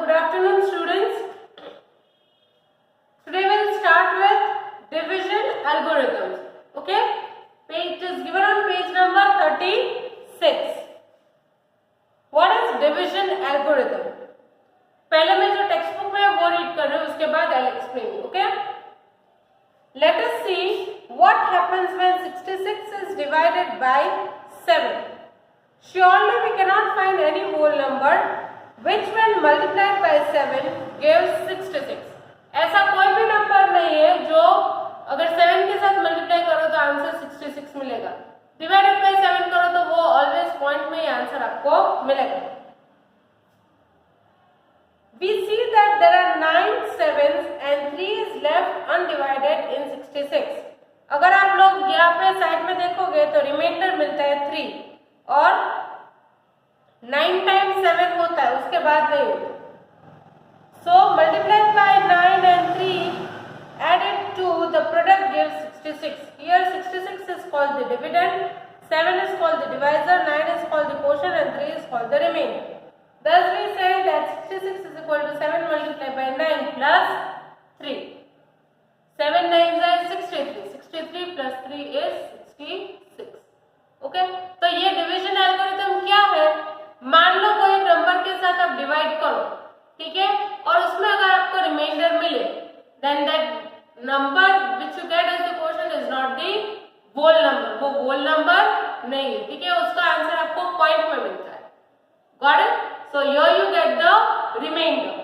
good afternoon students. Today we will start with division algorithms. Okay, it is given on page number 36. What is division algorithm? पहले मैं जो text book में वो read कर रही हूँ, उसके बाद I'll explain you. Okay, let us see what happens when 66 is divided by 7. Surely we cannot find any whole number which when multiplied by 7 gives 66. ऐसा कोई भी नंबर नहीं है जो अगर 7 के साथ मल्टीप्लाई करो तो आंसर 66 मिलेगा, डिवाइडेड बाय 7 करो तो वो ऑलवेज पॉइंट में ही आंसर आपको मिलेगा. We see that there are 9 7s and 3 is left undivided in 66. अगर आप लोग यहाँ पे साइड में देखोगे तो रिमाइंडर मिलता है 3 और 9 टाइम्स 7 होता है, उसके बाद नहीं होता. So multiplied by 9 and 3 added to the product gives 66. Here 66 is called the dividend, 7 is called the divisor, 9 is called the quotient and 3 is called the remainder. Thus we say that 66 is equal to 7 multiplied by 9 plus 3. 7 9s are 63. 63 plus 3 is 66. Okay? तो ये division algorithm क्या है? मान लो कोई number के साथ आप divide करो, ठीक है, और उसमें अगर आपको रिमाइंडर मिले, then that number which you get as the quotient is not the whole number. वो होल नंबर नहीं है, ठीक है, उसका आंसर आपको पॉइंट में मिलता है. Got it? So here you get the remainder.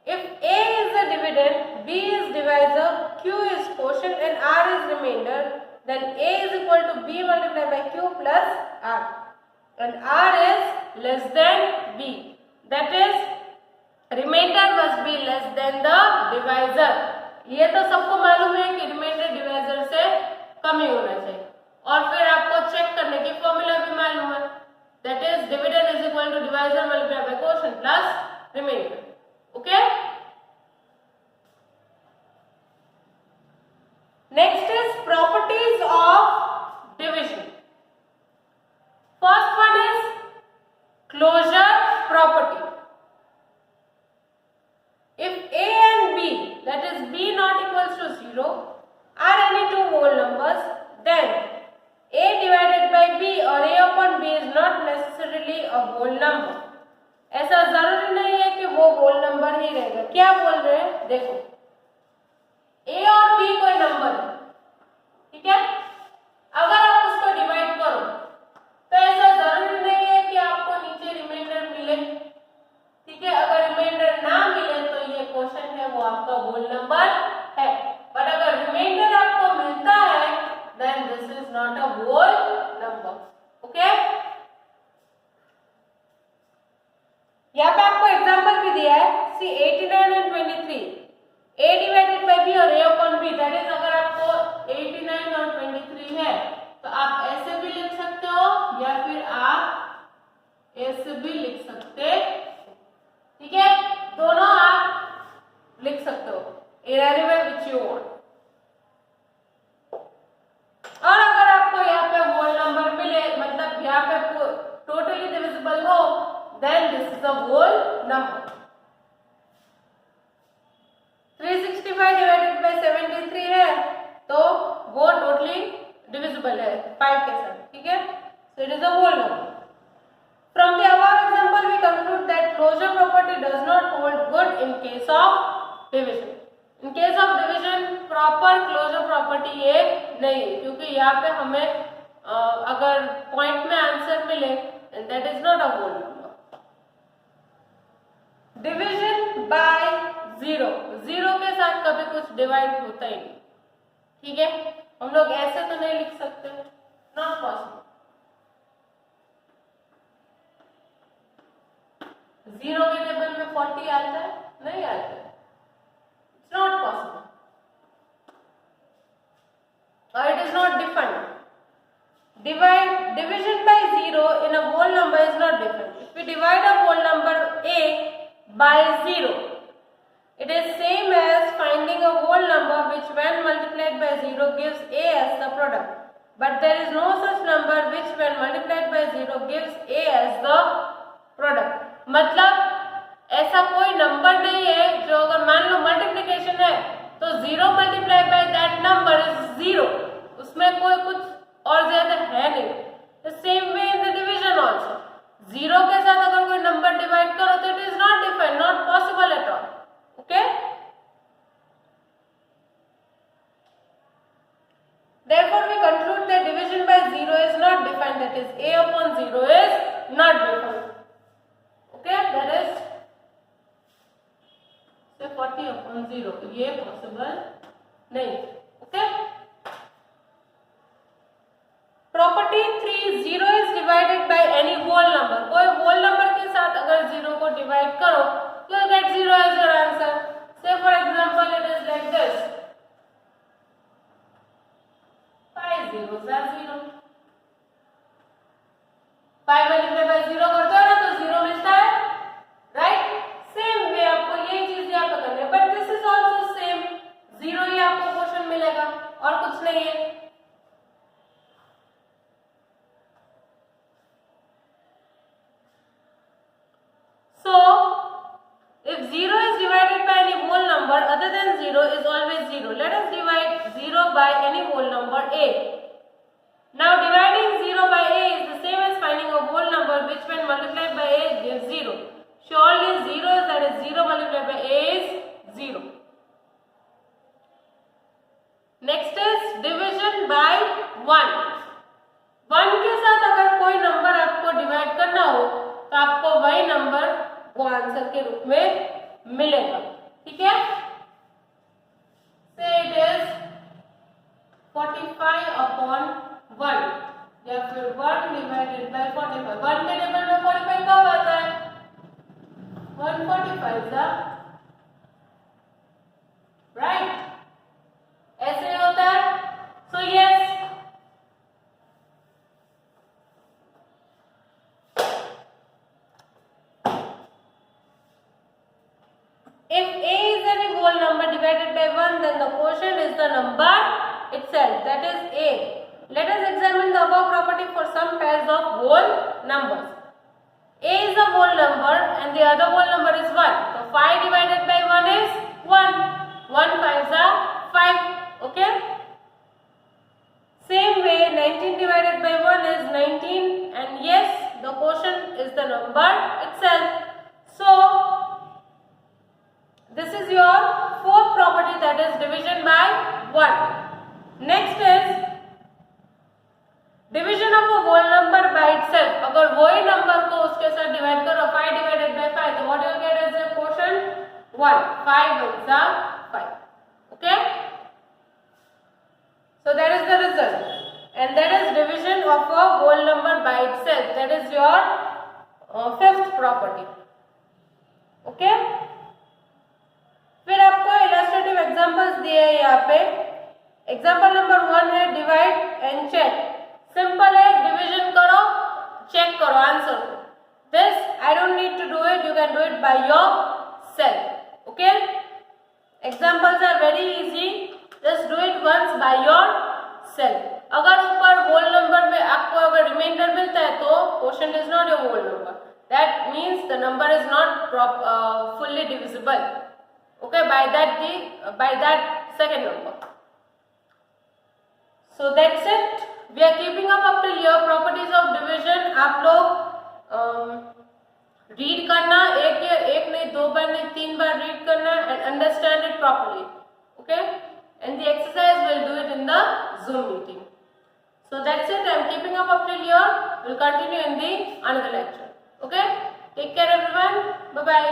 If A is the dividend, B is divisor, Q is quotient and R is remainder, then A is equal to B multiplied by Q plus R, and R is less than B. That is, remainder must be less than the divisor. ये तो सबको मालूम है कि remainder divisor से कम ही होना चाहिए. और फिर आपको चेक करने की फॉर्मूला भी मालूम है. That is, dividend is equal to divisor multiplied by quotient plus remainder. Okay? Next is properties of division. First one is closure property. If A and B, that is B not equals to 0, are any two whole numbers, then A divided by B or A upon B is not necessarily a whole number. ऐसा जरूरी नहीं है कि वो whole number ही रहेगा. क्या बोल रहे हैं देखो, A और B कोई नंबर है, ठीक है, अगर आप उसको डिवाइड करो तो ऐसा जरूरी नहीं है कि आपको नीचे रिमाइंडर मिले, ठीक है. अगर रिमाइंडर ना मिले तो ये क्वोशिएंट है, वो आपका होल नंबर है. बट अगर रिमाइंडर आपको मिलता है then this is not a whole number. Okay, यहाँ पे आपको एग्जांपल भी दिया है. See 89 and 23, A divided by B और A upon B, that is अगर आपको 89 और 23 है तो आप ऐसे भी लिख सकते हो या फिर आप ऐसे भी लिख सकते, ठीक है, दोनों आप लिख सकते हो, any way which you want. और अगर आपको यहाँ पे होल नंबर मिले, मतलब यहाँ पे टोटली डिविजिबल हो, then this is a whole number. 365 divided by 73 है तो वो टोटली डिविजिबल है 5 के साथ, ठीक है, so it is a whole number. From the above example we conclude that closure property does not hold good in case of division. In case of division proper closure property ये नहीं है, क्योंकि यहाँ पे हमें अगर पॉइंट में answer मिले and that is not a whole number. Division bye 0, 0 के साथ कभी कुछ डिवाइड होता ही नहीं, ठीक है. हम लोग ऐसे तो नहीं लिख सकते, नॉट पॉसिबल. 0 के टेबल में 40 आता है? नहीं आता है. इट्स नॉट पॉसिबल और it is not defined. Division by 0 in a whole number is not different. If we divide a whole number A by 0, it is same as finding a whole number which when multiplied by 0 gives A as the product. But there is no such number which when multiplied by 0 gives A as the product. मतलब ऐसा कोई number नहीं है जो अगर मान लो multiplication है तो 0 multiply by that number is 0, उसमें कोई कुछ और ज्यादा है नहीं। The same way in the division also, 0 के साथ अगर कोई नंबर डिवाइड करो तो it is not defined, not possible at all. Okay, therefore we conclude that division by 0 is not defined, that is a upon 0 is not defined. Okay, that is say 40 upon 0, ये possible नहीं। Okay, property 3, 0 is divided by any whole number, कोई whole number के साथ अगर 0 को divide करो you will get 0 as your answer। Say for example it is like this, 5 zeros are 0, 5 multiply by 0 करते हो ना तो 0 मिलता है, राइट। सेम वे आपको ये चीज यहाँ पे करनी है, but this is also same, 0 ही आपको क्वेश्चन मिलेगा और कुछ नहीं है। So if 0 is divided by any whole number other than 0 is always 0. Let us divide 0 by any whole number a. Now dividing 0 by a is the same as finding a whole number which when multiplied by a gives 0. Surely 0 is, that is 0 multiplied by a is 0. Next is division by 1. 1 के साथ अगर कोई number आपको divide करना हो तो आपको वही नंबर वो आंसर के रूप में मिलेगा, ठीक है। से इट इज 45 अपॉन 1 या फिर 1 डिवाइडेड बाय 45। 1 के टेबल में 45 कब आता है? 145 था, राइट, ऐसे होता है। So yes, if a is any whole number divided by 1, then the quotient is the number itself, that is a. Let us examine the above property for some pairs of whole numbers. A is a whole number and the other whole number is 1. So 5 divided by 1 is 1. 1 5s are 5. Okay. Same way 19 divided by 1 is 19, and yes, the quotient is the number itself. So this is your fourth property, that is division by 1. Next is division of a whole number by itself. अगर वही number को उसके साथ divide करो, 5 divided by 5, तो what you will get as a quotient? 1. 5 ones are 5. Okay? So that is the result, and that is division of a whole number by itself. That is your fifth property. Okay? फिर आपको illustrative examples दिए हैं यहाँ पे। Example number 1 है divide and check. Simple है, division करो, check करो आंसर को। This I don't need to do it, you can do it by yourself. Okay, examples are very easy, just do it once by yourself. अगर ऊपर whole number में आपको अगर reminder मिलता है तो quotient is not your whole number, that means the number is not fully divisible, okay, by that second number. So that's it, we are keeping up till here properties of division. आप लोग read करना, एक नहीं, 2 बार नहीं, 3 बार read करना and understand it properly. Okay, and the exercise we'll do it in the Zoom meeting. So that's it, I am keeping up till here. We'll continue in the another lecture. Okay, take care everyone, bye bye.